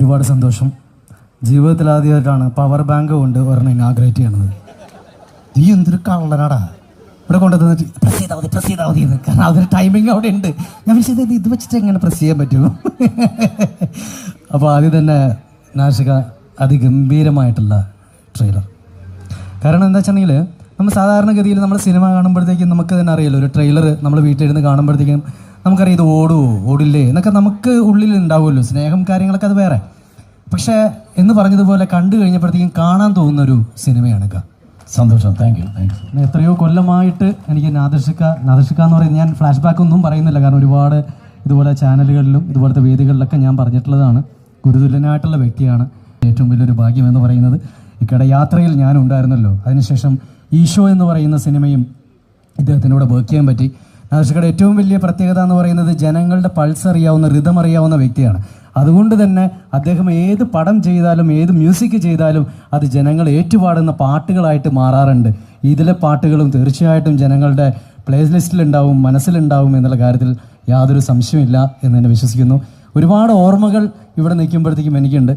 ഒരുപാട് സന്തോഷം. ജീവിതത്തിൽ ആദ്യമായിട്ടാണ് പവർ ബാങ്ക് കൊണ്ട് ഒരെണ്ണം ഇനാഗ്രേറ്റ് ചെയ്യണത്. നീ എന്തൊരു കള്ളനാടാ ഇവിടെ കൊണ്ടുവന്നിട്ട് പ്രസ് ചെയ്താൽ മതി എന്ന്. കാരണം അതൊരു ടൈമിങ് അവിടെ ഉണ്ട്. ഞാൻ വിളിച്ചത് ഇത് വെച്ചിട്ട് എങ്ങനെ പ്രസ് ചെയ്യാൻ പറ്റുമോ? അപ്പോൾ ആദ്യം തന്നെ നാഷിക അതിഗംഭീരമായിട്ടുള്ള ട്രെയിലർ. കാരണം എന്താ വെച്ചിട്ടുണ്ടെങ്കിൽ നമ്മൾ സാധാരണഗതിയിൽ നമ്മൾ സിനിമ കാണുമ്പോഴത്തേക്കും നമുക്ക് തന്നെ അറിയാലോ, ഒരു ട്രെയിലർ നമ്മൾ വീട്ടിലിരുന്ന് കാണുമ്പോഴത്തേക്കും നമുക്കറിയാം ഇത് ഓടുമോ ഓടില്ലേ എന്നൊക്കെ നമുക്ക് ഉള്ളിൽ ഉണ്ടാവുമല്ലോ, സ്നേഹം കാര്യങ്ങളൊക്കെ അത് വേറെ. പക്ഷേ എന്ന് പറഞ്ഞതുപോലെ കണ്ടു കഴിഞ്ഞപ്പോഴത്തേക്കും കാണാൻ തോന്നുന്നൊരു സിനിമയാണ്. സന്തോഷം. Thank you. എത്രയോ കൊല്ലമായിട്ട് എനിക്ക് നാദർഷിക്ക എന്ന് പറയുന്നത്, ഞാൻ ഫ്ലാഷ് ബാക്ക് ഒന്നും പറയുന്നില്ല, കാരണം ഒരുപാട് ഇതുപോലെ ചാനലുകളിലും ഇതുപോലത്തെ വേദികളിലൊക്കെ ഞാൻ പറഞ്ഞിട്ടുള്ളതാണ്. ഗുരുതുല്യനായിട്ടുള്ള വ്യക്തിയാണ്. ഏറ്റവും വലിയൊരു ഭാഗ്യം എന്ന് പറയുന്നത് ഇക്കടെ യാത്രയിൽ ഞാൻ ഉണ്ടായിരുന്നല്ലോ. അതിനുശേഷം ഈശോ എന്ന് പറയുന്ന സിനിമയും ഇദ്ദേഹത്തിനൂടെ വർക്ക് ചെയ്യാൻ പറ്റി. നാദർഷിക്കയുടെ ഏറ്റവും വലിയ പ്രത്യേകത എന്ന് പറയുന്നത് ജനങ്ങളുടെ പൾസ് അറിയാവുന്ന, റിതം അറിയാവുന്ന വ്യക്തിയാണ്. അതുകൊണ്ട് തന്നെ അദ്ദേഹം ഏത് പടം ചെയ്താലും ഏത് മ്യൂസിക് ചെയ്താലും അത് ജനങ്ങൾ ഏറ്റുപാടുന്ന പാട്ടുകളായിട്ട് മാറാറുണ്ട്. ഇതിലെ പാട്ടുകളും തീർച്ചയായിട്ടും ജനങ്ങളുടെ പ്ലേ ലിസ്റ്റിലുണ്ടാവും, മനസ്സിലുണ്ടാവും എന്നുള്ള കാര്യത്തിൽ യാതൊരു സംശയമില്ല എന്ന് തന്നെ വിശ്വസിക്കുന്നു. ഒരുപാട് ഓർമ്മകൾ ഇവിടെ നിൽക്കുമ്പോഴത്തേക്കും എനിക്കുണ്ട്.